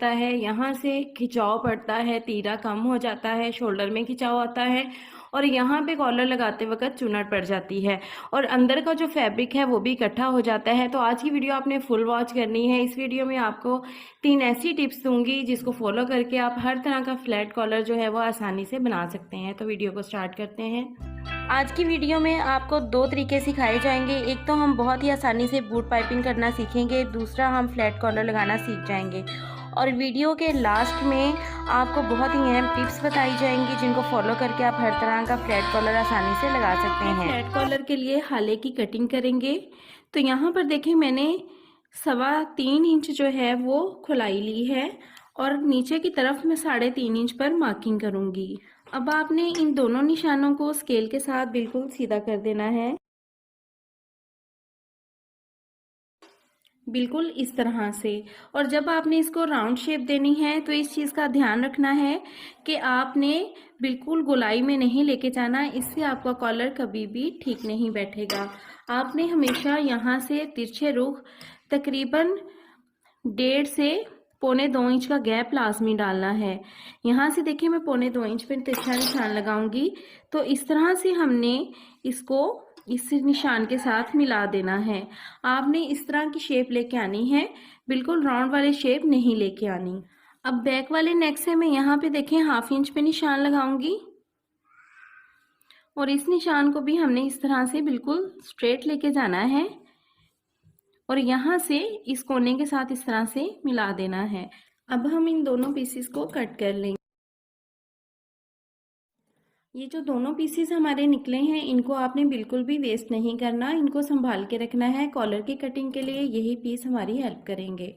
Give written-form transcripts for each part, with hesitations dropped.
जाता है, यहाँ से खिंचाव पड़ता है, तीरा कम हो जाता है, शोल्डर में खिंचाव आता है और यहाँ पे कॉलर लगाते वक्त चुनट पड़ जाती है और अंदर का जो फैब्रिक है वो भी इकट्ठा हो जाता है। तो आज की वीडियो आपने फुल वॉच करनी है। इस वीडियो में आपको 3 ऐसी टिप्स दूंगी जिसको फॉलो करके आप हर तरह का फ्लैट कॉलर जो है वो आसानी से बना सकते हैं। तो वीडियो को स्टार्ट करते हैं। आज की वीडियो में आपको 2 तरीके सिखाए जाएंगे। एक तो हम बहुत ही आसानी से बूट पाइपिंग करना सीखेंगे, दूसरा हम फ्लैट कॉलर लगाना सीख जाएंगे और वीडियो के लास्ट में आपको बहुत ही अहम टिप्स बताई जाएंगी जिनको फॉलो करके आप हर तरह का फ्लैट कॉलर आसानी से लगा सकते हैं। फ्लैट कॉलर के लिए हाले की कटिंग करेंगे। तो यहाँ पर देखें मैंने 3.25 इंच जो है वो खुलाई ली है और नीचे की तरफ मैं 3.5 इंच पर मार्किंग करूँगी। अब आपने इन दोनों निशानों को स्केल के साथ बिल्कुल सीधा कर देना है, बिल्कुल इस तरह से। और जब आपने इसको राउंड शेप देनी है तो इस चीज़ का ध्यान रखना है कि आपने बिल्कुल गोलाई में नहीं लेके जाना, इससे आपका कॉलर कभी भी ठीक नहीं बैठेगा। आपने हमेशा यहाँ से तिरछे रुख तकरीबन 1.5 से 1.25 इंच का गैप लाजमी डालना है। यहाँ से देखिए मैं 1.25 इंच पर तिरछा निशान लगाऊंगी। तो इस तरह से हमने इसको इस निशान के साथ मिला देना है। आपने इस तरह की शेप लेके आनी है, बिल्कुल राउंड वाली शेप नहीं लेके आनी। अब बैक वाले नेक से मैं यहाँ पे देखें 1/2 इंच पे निशान लगाऊंगी और इस निशान को भी हमने इस तरह से बिल्कुल स्ट्रेट लेके जाना है और यहाँ से इस कोने के साथ इस तरह से मिला देना है। अब हम इन दोनों पीसेस को कट कर लेंगे। ये जो दोनों पीसेस हमारे निकले हैं इनको आपने बिल्कुल भी वेस्ट नहीं करना, इनको संभाल के रखना है। कॉलर की कटिंग के लिए यही पीस हमारी हेल्प करेंगे।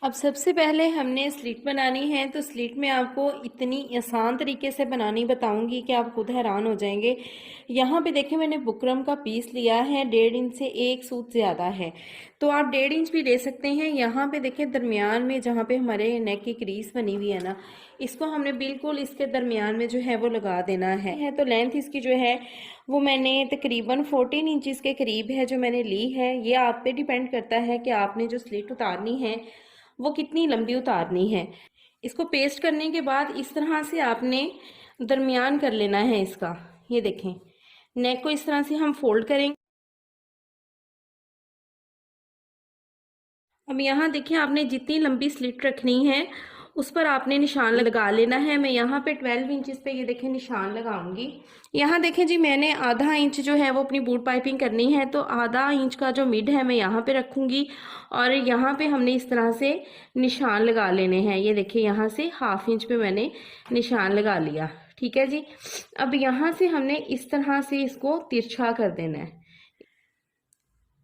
अब सबसे पहले हमने स्लिट बनानी है। तो स्लिट में आपको इतनी आसान तरीके से बनानी बताऊंगी कि आप खुद हैरान हो जाएंगे। यहाँ पे देखें मैंने बुकरम का पीस लिया है, 1.5 इंच से 1 सूत ज़्यादा है, तो आप 1.5 इंच भी ले सकते हैं। यहाँ पे देखें दरमियान में जहाँ पे हमारे नेक की क्रीज बनी हुई है ना, इसको हमने बिल्कुल इसके दरमियान में जो है वो लगा देना है। तो लेंथ इसकी जो है वो मैंने तकरीबन 14 इंचज़ के करीब है जो मैंने ली है। ये आप पे डिपेंड करता है कि आपने जो स्लिट उतारनी है वो कितनी लंबी उतारनी है। इसको पेस्ट करने के बाद इस तरह से आपने दरमियान कर लेना है इसका। ये देखें नेक को इस तरह से हम फोल्ड करेंगे। अब यहाँ देखिए आपने जितनी लंबी स्लिट रखनी है उस पर आपने निशान लगा लेना है। मैं यहाँ पे 12 इंचज़ पे ये देखें निशान लगाऊंगी। यहाँ देखें जी मैंने आधा इंच जो है वो अपनी बूट पाइपिंग करनी है, तो आधा इंच का जो मिड है मैं यहाँ पे रखूंगी और यहाँ पे हमने इस तरह से निशान लगा लेने हैं। ये देखिए यहाँ से 1/2 इंच पे मैंने निशान लगा लिया, ठीक है जी। अब यहाँ से हमने इस तरह से इसको तिरछा कर देना है,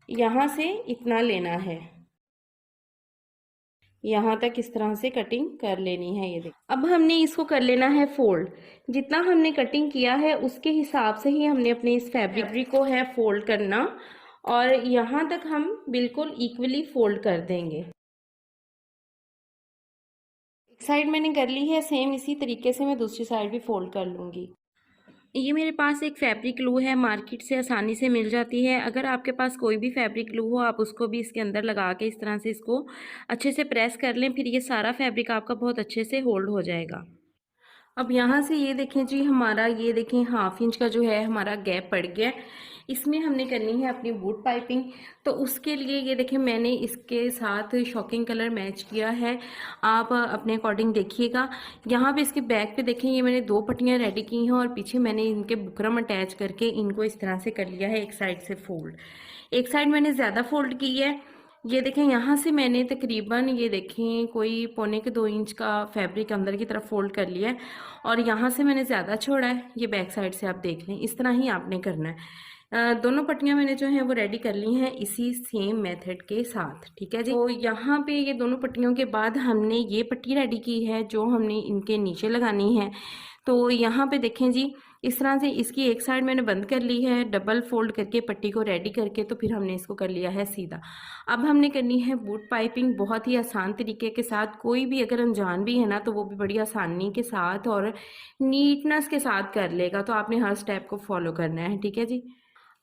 यहाँ से इतना लेना है, यहाँ तक इस तरह से कटिंग कर लेनी है। ये देख अब हमने इसको कर लेना है फोल्ड। जितना हमने कटिंग किया है उसके हिसाब से ही हमने अपने इस फैब्रिक को है फोल्ड करना और यहाँ तक हम बिल्कुल इक्वली फोल्ड कर देंगे। एक साइड मैंने कर ली है, सेम इसी तरीके से मैं दूसरी साइड भी फोल्ड कर लूँगी। ये मेरे पास एक फैब्रिक ग्लू है, मार्केट से आसानी से मिल जाती है। अगर आपके पास कोई भी फैब्रिक ग्लू हो आप उसको भी इसके अंदर लगा के इस तरह से इसको अच्छे से प्रेस कर लें, फिर ये सारा फैब्रिक आपका बहुत अच्छे से होल्ड हो जाएगा। अब यहाँ से ये देखें जी हमारा ये देखें 1/2 इंच का जो है हमारा गैप पड़ गया। इसमें हमने करनी है अपनी बूट पाइपिंग। तो उसके लिए ये देखें मैंने इसके साथ शॉकिंग कलर मैच किया है, आप अपने अकॉर्डिंग देखिएगा। यहाँ पे इसके बैक पे देखें ये मैंने 2 पट्टियाँ रेडी की हैं और पीछे मैंने इनके बुकरम अटैच करके इनको इस तरह से कर लिया है। एक साइड से फोल्ड, एक साइड मैंने ज़्यादा फोल्ड की है। ये देखें यहाँ से मैंने तकरीबन ये देखें कोई 1.25 इंच का फैब्रिक अंदर की तरफ फोल्ड कर लिया है और यहाँ से मैंने ज़्यादा छोड़ा है। ये बैक साइड से आप देख लें, इस तरह ही आपने करना है। दोनों पट्टियाँ मैंने जो है वो रेडी कर ली हैं इसी सेम मेथड के साथ, ठीक है जी। तो यहाँ पे ये दोनों पट्टियों के बाद हमने ये पट्टी रेडी की है जो हमने इनके नीचे लगानी है। तो यहाँ पे देखें जी इस तरह से इसकी एक साइड मैंने बंद कर ली है, डबल फोल्ड करके पट्टी को रेडी करके, तो फिर हमने इसको कर लिया है सीधा। अब हमने करनी है बूट पाइपिंग बहुत ही आसान तरीके के साथ। कोई भी अगर अनजान भी है ना तो वो भी बड़ी आसानी के साथ और नीटनेस के साथ कर लेगा। तो आपने हर स्टेप को फॉलो करना है, ठीक है जी।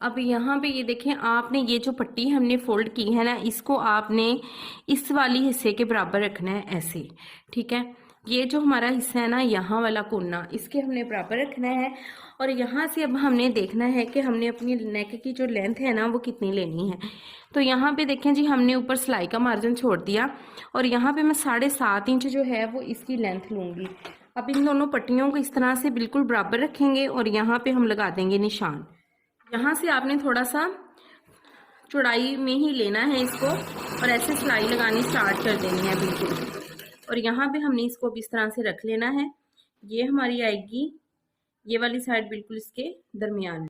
अब यहाँ पे ये देखें, आपने ये जो पट्टी हमने फोल्ड की है ना, इसको आपने इस वाली हिस्से के बराबर रखना है ऐसे। ठीक है, ये जो हमारा हिस्सा है ना, यहाँ वाला कोना, इसके हमने बराबर रखना है। और यहाँ से अब हमने देखना है कि हमने अपनी नेक की जो लेंथ है ना वो कितनी लेनी है। तो यहाँ पे देखें जी, हमने ऊपर सिलाई का मार्जिन छोड़ दिया और यहाँ पे मैं 7.5 इंच जो है वो इसकी लेंथ लूँगी। अब इन दोनों पट्टियों को इस तरह से बिल्कुल बराबर रखेंगे और यहाँ पे हम लगा देंगे निशान। यहाँ से आपने थोड़ा सा चौड़ाई में ही लेना है इसको और ऐसे सिलाई लगानी स्टार्ट कर देनी है बिल्कुल। और यहाँ पे हमने इसको अब इस तरह से रख लेना है। ये हमारी आएगी, ये वाली साइड बिल्कुल इसके दरमियान में।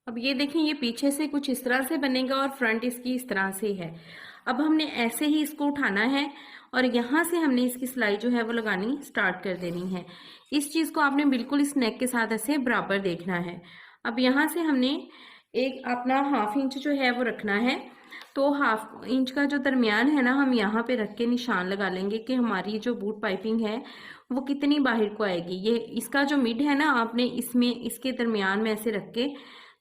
अब ये देखें, ये पीछे से कुछ इस तरह से बनेगा और फ्रंट इसकी इस तरह से है। अब हमने ऐसे ही इसको उठाना है और यहाँ से हमने इसकी सिलाई जो है वो लगानी स्टार्ट कर देनी है। इस चीज़ को आपने बिल्कुल इस नेक के साथ ऐसे बराबर देखना है। अब यहाँ से हमने एक अपना 1/2 इंच जो है वो रखना है। तो 1/2 इंच का जो दरमियान है ना, हम यहाँ पे रख के निशान लगा लेंगे कि हमारी जो बूट पाइपिंग है वो कितनी बाहर को आएगी। ये इसका जो मिड है ना, आपने इसमें इसके दरमियान में ऐसे रख के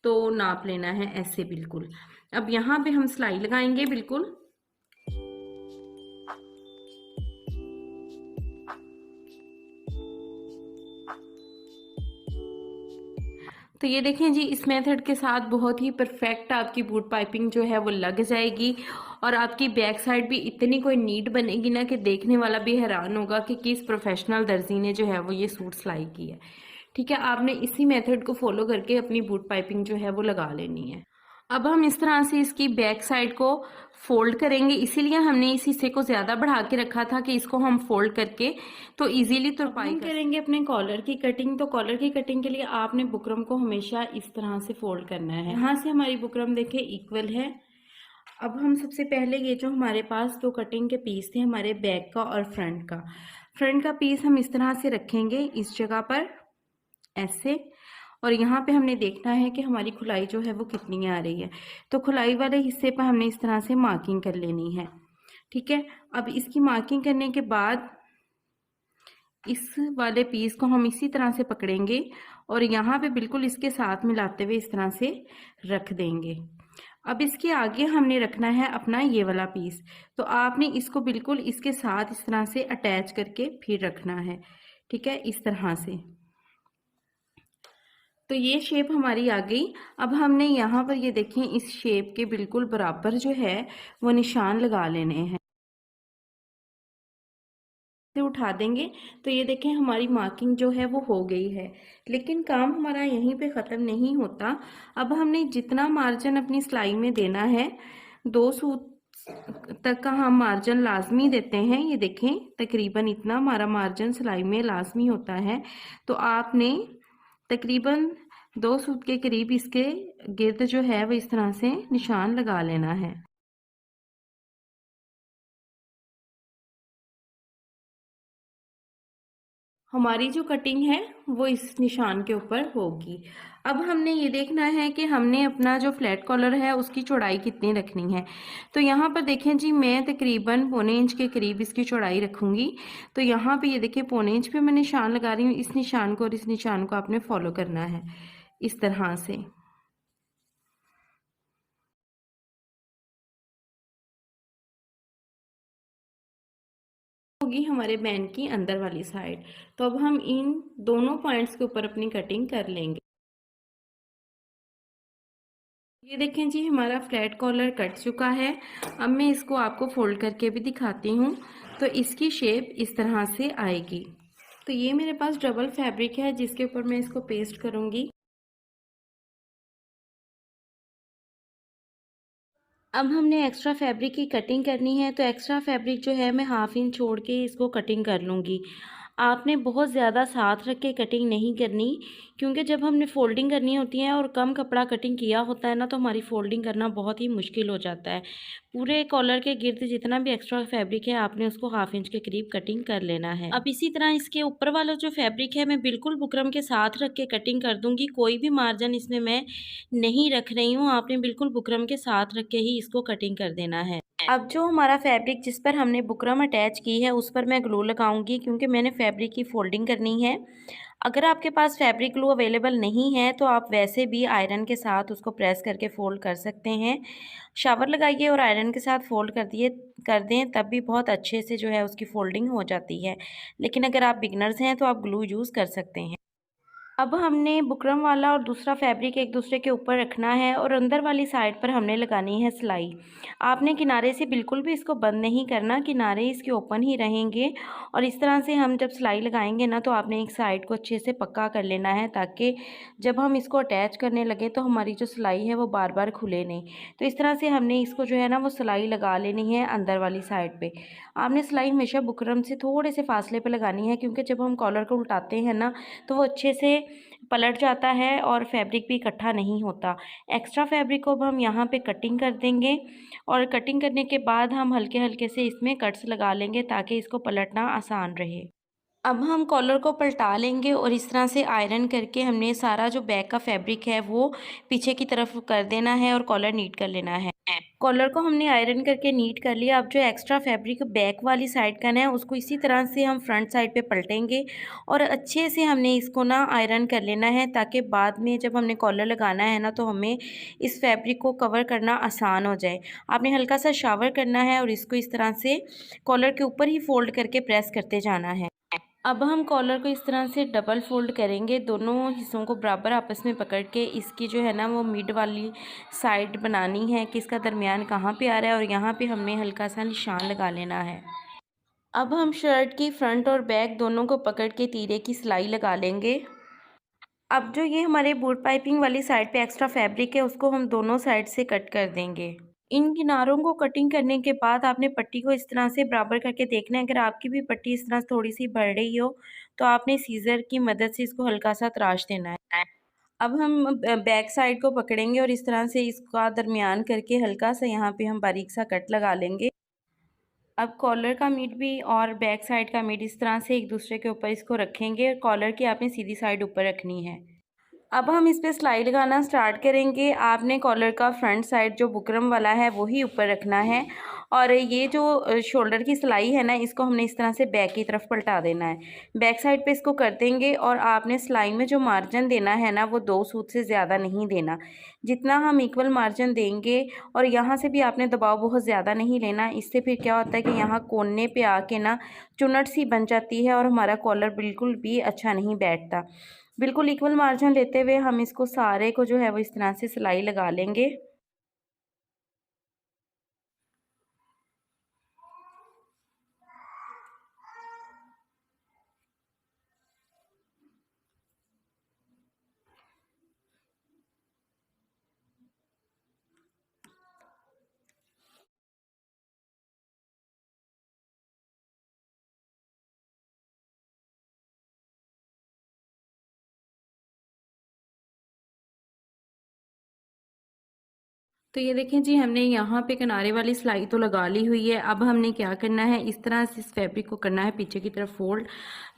तो नाप लेना है ऐसे बिल्कुल। अब यहाँ पे हम सिलाई लगाएंगे बिल्कुल। तो ये देखें जी, इस मेथड के साथ बहुत ही परफेक्ट आपकी बूट पाइपिंग जो है वो लग जाएगी और आपकी बैक साइड भी इतनी कोई नीट बनेगी ना कि देखने वाला भी हैरान होगा कि किस प्रोफेशनल दर्जी ने जो है वो ये सूट सिलाई की है। ठीक है, आपने इसी मेथड को फॉलो करके अपनी बूट पाइपिंग जो है वो लगा लेनी है। अब हम इस तरह से इसकी बैक साइड को फोल्ड करेंगे, इसीलिए हमने इस हिस्से को ज़्यादा बढ़ा के रखा था कि इसको हम फोल्ड करके तो इजीली तुरपाई करेंगे अपने कॉलर की कटिंग। तो कॉलर की कटिंग के लिए आपने बुकरम को हमेशा इस तरह से फोल्ड करना है। यहाँ से हमारी बुकरम देखें इक्वल है। अब हम सबसे पहले ये जो हमारे पास 2 कटिंग के पीस थे, हमारे बैक का और फ्रंट का पीस हम इस तरह से रखेंगे इस जगह पर ऐसे। और यहाँ पे हमने देखना है कि हमारी खुलाई जो है वो कितनी आ रही है। तो खुलाई वाले हिस्से पर हमने इस तरह से मार्किंग कर लेनी है। ठीक है, अब इसकी मार्किंग करने के बाद इस वाले पीस को हम इसी तरह से पकड़ेंगे और यहाँ पे बिल्कुल इसके साथ मिलाते हुए इस तरह से रख देंगे। अब इसके आगे हमने रखना है अपना ये वाला पीस। तो आपने इसको बिल्कुल इसके साथ इस तरह से अटैच करके फिर रखना है। ठीक है, इस तरह से। तो ये शेप हमारी आ गई। अब हमने यहाँ पर ये देखें, इस शेप के बिल्कुल बराबर जो है वो निशान लगा लेने हैं। से उठा देंगे तो ये देखें हमारी मार्किंग जो है वो हो गई है। लेकिन काम हमारा यहीं पे ख़त्म नहीं होता। अब हमने जितना मार्जिन अपनी सिलाई में देना है, 2 सूत तक का हम मार्जिन लाजमी देते हैं। ये देखें, तकरीबन इतना हमारा मार्जिन सिलाई में लाजमी होता है। तो आपने तकरीबन 2 सूत के करीब इसके गिर्द जो है वो इस तरह से निशान लगा लेना है। हमारी जो कटिंग है वो इस निशान के ऊपर होगी। अब हमने ये देखना है कि हमने अपना जो फ्लैट कॉलर है उसकी चौड़ाई कितनी रखनी है। तो यहाँ पर देखें जी, मैं तकरीबन 1.25 इंच के करीब इसकी चौड़ाई रखूँगी। तो यहाँ पे ये देखिए 1.25 इंच पे मैं निशान लगा रही हूँ। इस निशान को और इस निशान को आपने फॉलो करना है इस तरह से। होगी हमारे बैंड की अंदर वाली साइड। तो अब हम इन दोनों पॉइंट्स के ऊपर अपनी कटिंग कर लेंगे। ये देखें जी, हमारा फ्लैट कॉलर कट चुका है। अब मैं इसको आपको फोल्ड करके भी दिखाती हूँ। तो इसकी शेप इस तरह से आएगी। तो ये मेरे पास डबल फैब्रिक है जिसके ऊपर मैं इसको पेस्ट करूँगी। अब हमने एक्स्ट्रा फैब्रिक की कटिंग करनी है। तो एक्स्ट्रा फैब्रिक जो है मैं 1/2 इंच छोड़ के इसको कटिंग कर लूँगी। आपने बहुत ज़्यादा साथ रख के कटिंग नहीं करनी, क्योंकि जब हमने फोल्डिंग करनी होती है और कम कपड़ा कटिंग किया होता है ना, तो हमारी फोल्डिंग करना बहुत ही मुश्किल हो जाता है। पूरे कॉलर के गिर्द जितना भी एक्स्ट्रा फैब्रिक है आपने उसको 1/2 इंच के करीब कटिंग कर लेना है। अब इसी तरह इसके ऊपर वाला जो फैब्रिक है मैं बिल्कुल बुकरम के साथ रख के कटिंग कर दूंगी। कोई भी मार्जिन इसमें मैं नहीं रख रही हूँ, आपने बिल्कुल बुकरम के साथ रख के ही इसको कटिंग कर देना है। अब जो हमारा फैब्रिक जिस पर हमने बुकरम अटैच की है उस पर मैं ग्लू लगाऊंगी, क्योंकि मैंने फैब्रिक की फोल्डिंग करनी है। अगर आपके पास फैब्रिक ग्लू अवेलेबल नहीं है तो आप वैसे भी आयरन के साथ उसको प्रेस करके फ़ोल्ड कर सकते हैं। शावर लगाइए और आयरन के साथ फ़ोल्ड कर दें, तब भी बहुत अच्छे से जो है उसकी फ़ोल्डिंग हो जाती है। लेकिन अगर आप बिगनर्स हैं तो आप ग्लू यूज़ कर सकते हैं। अब हमने बुकरम वाला और दूसरा फैब्रिक एक दूसरे के ऊपर रखना है और अंदर वाली साइड पर हमने लगानी है सिलाई। आपने किनारे से बिल्कुल भी इसको बंद नहीं करना, किनारे इसके ओपन ही रहेंगे। और इस तरह से हम जब सिलाई लगाएंगे ना तो आपने एक साइड को अच्छे से पक्का कर लेना है, ताकि जब हम इसको अटैच करने लगे तो हमारी जो सिलाई है वो बार बार खुले नहीं। तो इस तरह से हमने इसको जो है ना वो सिलाई लगा लेनी है अंदर वाली साइड पे। आपने सिलाई हमेशा बुकरम से थोड़े से फासले पे लगानी है, क्योंकि जब हम कॉलर को उल्टाते हैं ना तो वो अच्छे से पलट जाता है और फैब्रिक भी इकट्ठा नहीं होता। एक्स्ट्रा फैब्रिक को अब हम यहाँ पे कटिंग कर देंगे और कटिंग करने के बाद हम हल्के हल्के से इसमें कट्स लगा लेंगे, ताकि इसको पलटना आसान रहे। अब हम कॉलर को पलटा लेंगे और इस तरह से आयरन करके हमने सारा जो बैक का फैब्रिक है वो पीछे की तरफ कर देना है और कॉलर नीट कर लेना है। कॉलर को हमने आयरन करके नीट कर लिया। अब जो एक्स्ट्रा फैब्रिक बैक वाली साइड का है उसको इसी तरह से हम फ्रंट साइड पे पलटेंगे और अच्छे से हमने इसको ना आयरन कर लेना है, ताकि बाद में जब हमने कॉलर लगाना है ना तो हमें इस फैब्रिक को कवर करना आसान हो जाए। आपने हल्का सा शावर करना है और इसको इस तरह से कॉलर के ऊपर ही फोल्ड करके प्रेस करते जाना है। अब हम कॉलर को इस तरह से डबल फोल्ड करेंगे, दोनों हिस्सों को बराबर आपस में पकड़ के इसकी जो है ना वो मिड वाली साइड बनानी है कि इसका दरमियान कहाँ पे आ रहा है, और यहाँ पे हमने हल्का सा निशान लगा लेना है। अब हम शर्ट की फ्रंट और बैक दोनों को पकड़ के तीरे की सिलाई लगा लेंगे। अब जो ये हमारे बूट पाइपिंग वाली साइड पे एक्स्ट्रा फैब्रिक है उसको हम दोनों साइड से कट कर देंगे। इन किनारों को कटिंग करने के बाद आपने पट्टी को इस तरह से बराबर करके देखना है। अगर आपकी भी पट्टी इस तरह से थोड़ी सी बढ़ रही हो तो आपने सीज़र की मदद से इसको हल्का सा तराश देना है। अब हम बैक साइड को पकड़ेंगे और इस तरह से इसका दरमियान करके हल्का सा यहाँ पे हम बारीक सा कट लगा लेंगे। अब कॉलर का मीट भी और बैक साइड का मीट इस तरह से एक दूसरे के ऊपर इसको रखेंगे। कॉलर की आपने सीधी साइड ऊपर रखनी है। अब हम इस पे सिलाई लगाना स्टार्ट करेंगे। आपने कॉलर का फ्रंट साइड जो बुकरम वाला है वही ऊपर रखना है, और ये जो शोल्डर की सिलाई है ना इसको हमने इस तरह से बैक की तरफ पलटा देना है। बैक साइड पे इसको कर देंगे और आपने सिलाई में जो मार्जिन देना है ना वो 2 सूत से ज़्यादा नहीं देना। जितना हम इक्वल मार्जिन देंगे, और यहाँ से भी आपने दबाव बहुत ज़्यादा नहीं लेना। इससे फिर क्या होता है कि यहाँ कोने पे आके ना चुनट सी बन जाती है और हमारा कॉलर बिल्कुल भी अच्छा नहीं बैठता। बिल्कुल इक्वल मार्जिन लेते हुए हम इसको सारे को जो है वो इस तरह से सिलाई लगा लेंगे। तो ये देखें जी, हमने यहाँ पे किनारे वाली सिलाई तो लगा ली हुई है। अब हमने क्या करना है, इस तरह से इस फैब्रिक को करना है पीछे की तरफ फोल्ड।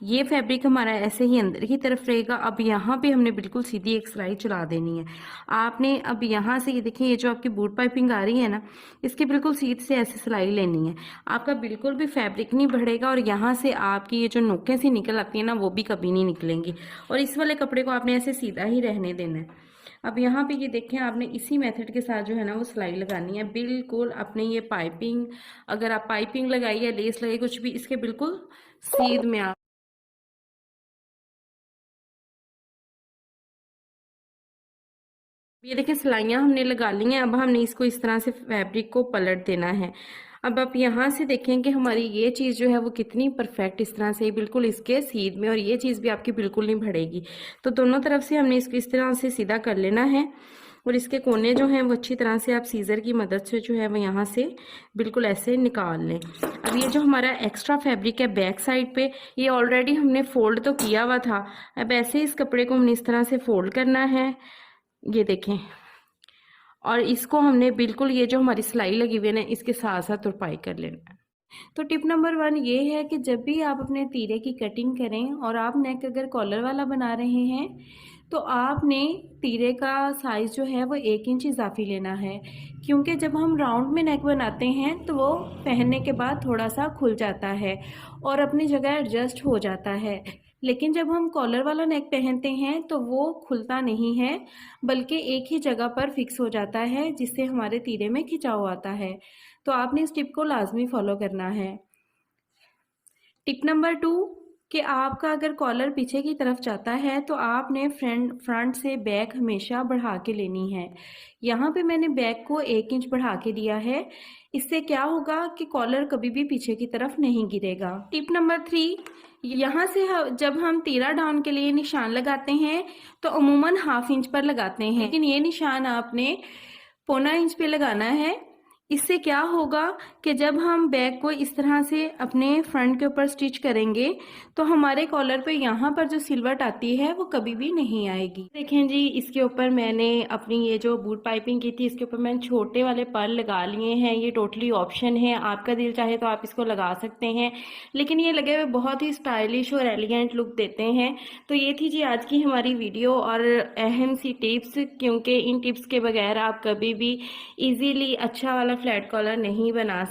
ये फैब्रिक हमारा ऐसे ही अंदर की तरफ रहेगा। अब यहाँ पे हमने बिल्कुल सीधी एक सिलाई चला देनी है। आपने अब यहाँ से ये देखें, ये जो आपकी बूट पाइपिंग आ रही है ना, इसकी बिल्कुल सीध से ऐसे सिलाई लेनी है। आपका बिल्कुल भी फैब्रिक नहीं बढ़ेगा और यहाँ से आपकी ये जो नोकें सी निकल आती है ना वो भी कभी नहीं निकलेंगी, और इस वाले कपड़े को आपने ऐसे सीधा ही रहने देना है। अब यहाँ पे ये देखें, आपने इसी मेथड के साथ जो है ना वो सिलाई लगानी है। बिल्कुल अपने ये पाइपिंग, अगर आप पाइपिंग लगाई या लेस लगाई कुछ भी, इसके बिल्कुल सीध में आप ये देखिए सिलाइयाँ हमने लगा ली हैं। अब हमने इसको इस तरह से फैब्रिक को पलट देना है। अब आप यहाँ से देखें कि हमारी ये चीज़ जो है वो कितनी परफेक्ट इस तरह से बिल्कुल इसके सीध में, और ये चीज़ भी आपकी बिल्कुल नहीं बढ़ेगी। तो दोनों तरफ से हमने इसको इस तरह से सीधा कर लेना है, और इसके कोने जो हैं वो अच्छी तरह से आप सीज़र की मदद से जो है वो यहाँ से बिल्कुल ऐसे निकाल लें। अब ये जो हमारा एक्स्ट्रा फैब्रिक है बैक साइड पे, ये ऑलरेडी हमने फोल्ड तो किया हुआ था। अब ऐसे इस कपड़े को हमने इस तरह से फोल्ड करना है, ये देखें, और इसको हमने बिल्कुल ये जो हमारी सिलाई लगी हुई है ना इसके साथ साथ तुरपाई कर लेना है। तो टिप नंबर 1 ये है कि जब भी आप अपने तीरे की कटिंग करें और आप नेक अगर कॉलर वाला बना रहे हैं तो आपने तीरे का साइज़ जो है वो 1 इंच इजाफी लेना है, क्योंकि जब हम राउंड में नेक बनाते हैं तो वो पहनने के बाद थोड़ा सा खुल जाता है और अपनी जगह एडजस्ट हो जाता है। लेकिन जब हम कॉलर वाला नेक पहनते हैं तो वो खुलता नहीं है, बल्कि एक ही जगह पर फिक्स हो जाता है, जिससे हमारे तीरे में खिंचाव आता है। तो आपने इस टिप को लाजमी फॉलो करना है। टिप नंबर 2 कि आपका अगर कॉलर पीछे की तरफ जाता है तो आपने फ्रंट से बैक हमेशा बढ़ा के लेनी है। यहाँ पे मैंने बैक को 1 इंच बढ़ा के दिया है। इससे क्या होगा कि कॉलर कभी भी पीछे की तरफ नहीं गिरेगा। टिप नंबर 3, यहाँ से जब हम तीरा डाउन के लिए निशान लगाते हैं तो अमूमन ½ इंच पर लगाते हैं, लेकिन ये निशान आपने पौना इंच पे लगाना है। इससे क्या होगा कि जब हम बैक को इस तरह से अपने फ्रंट के ऊपर स्टिच करेंगे तो हमारे कॉलर पे यहाँ पर जो सिलवट आती है वो कभी भी नहीं आएगी। देखें जी, इसके ऊपर मैंने अपनी ये जो बूट पाइपिंग की थी इसके ऊपर मैंने छोटे वाले पर्ल लगा लिए हैं। ये टोटली ऑप्शन है, आपका दिल चाहे तो आप इसको लगा सकते हैं, लेकिन ये लगे हुए बहुत ही स्टाइलिश और एलिगेंट लुक देते हैं। तो ये थी जी आज की हमारी वीडियो और अहम सी टिप्स, क्योंकि इन टिप्स के बगैर आप कभी भी इजीली अच्छा वाला फ्लैट कॉलर नहीं बना सकते।